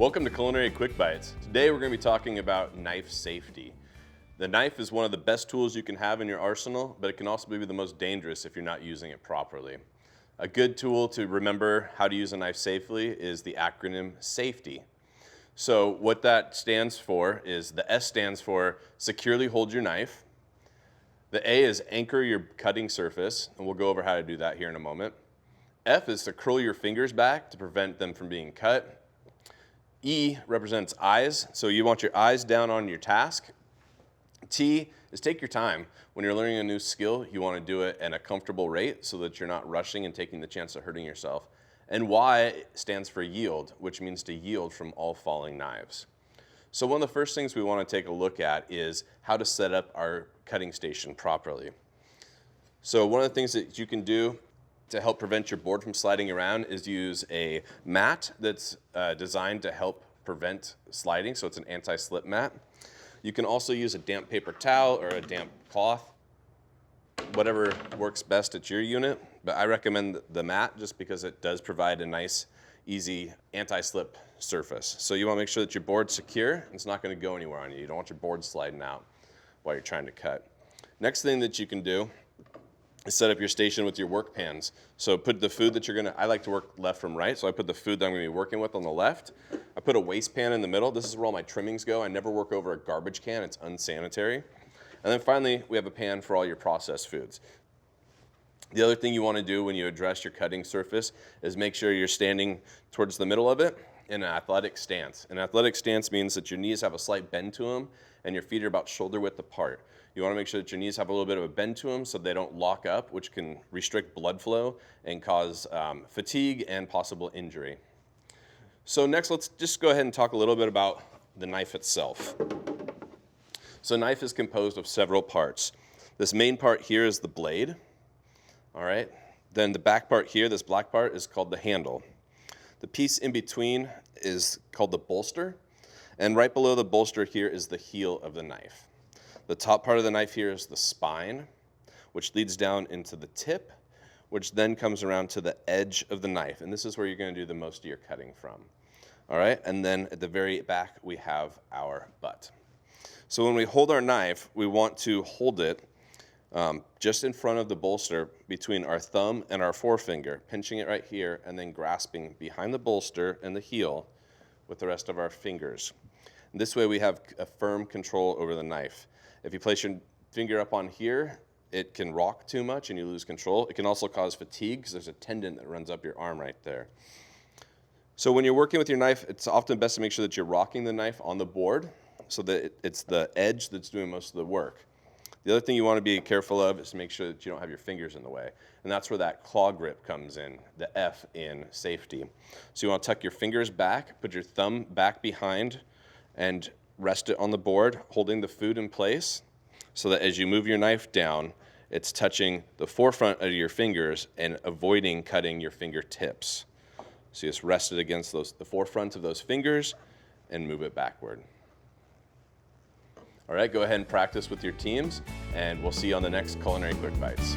Welcome to Culinary Quick Bites. Today we're going to be talking about knife safety. The knife is one of the best tools you can have in your arsenal, but it can also be the most dangerous if you're not using it properly. A good tool to remember how to use a knife safely is the acronym SAFETY. So what that stands for is the S stands for securely hold your knife. The A is anchor your cutting surface, and we'll go over how to do that here in a moment. F is to curl your fingers back to prevent them from being cut. E represents eyes, so you want your eyes down on your task. T is take your time. When you're learning a new skill, you want to do it at a comfortable rate so that you're not rushing and taking the chance of hurting yourself. And Y stands for yield, which means to yield from all falling knives. So one of the first things we want to take a look at is how to set up our cutting station properly. So one of the things that you can do to help prevent your board from sliding around is use a mat that's designed to help prevent sliding, so it's an anti-slip mat. You can also use a damp paper towel or a damp cloth, whatever works best at your unit, but I recommend the mat just because it does provide a nice, easy anti-slip surface. So you want to make sure that your board's secure and it's not going to go anywhere on you. You don't want your board sliding out while you're trying to cut. Next thing that you can do is set up your station with your work pans. So put the food that I like to work left from right, so I put the food that I'm gonna be working with on the left. I put a waste pan in the middle. This is where all my trimmings go. I never work over a garbage can, it's unsanitary. And then finally, we have a pan for all your processed foods. The other thing you wanna do when you address your cutting surface is make sure you're standing towards the middle of it in an athletic stance. An athletic stance means that your knees have a slight bend to them and your feet are about shoulder width apart. You want to make sure that your knees have a little bit of a bend to them so they don't lock up, which can restrict blood flow and cause fatigue and possible injury. So next, let's just go ahead and talk a little bit about the knife itself. So a knife is composed of several parts. This main part here is the blade, all right? Then the back part here, this black part, is called the handle. The piece in between is called the bolster, and right below the bolster here is the heel of the knife. The top part of the knife here is the spine, which leads down into the tip, which then comes around to the edge of the knife. And this is where you're going to do the most of your cutting from. All right, and then at the very back, we have our butt. So when we hold our knife, we want to hold it just in front of the bolster between our thumb and our forefinger, pinching it right here, and then grasping behind the bolster and the heel with the rest of our fingers. And this way we have a firm control over the knife. If you place your finger up on here, it can rock too much and you lose control. It can also cause fatigue because there's a tendon that runs up your arm right there. So when you're working with your knife, it's often best to make sure that you're rocking the knife on the board so that it's the edge that's doing most of the work. The other thing you want to be careful of is to make sure that you don't have your fingers in the way. And that's where that claw grip comes in, the F in safety. So you want to tuck your fingers back, put your thumb back behind, and rest it on the board, holding the food in place so that as you move your knife down, it's touching the forefront of your fingers and avoiding cutting your fingertips. So you just rest it against the forefront of those fingers and move it backward. All right, go ahead and practice with your teams, and we'll see you on the next Culinary Quick Bites.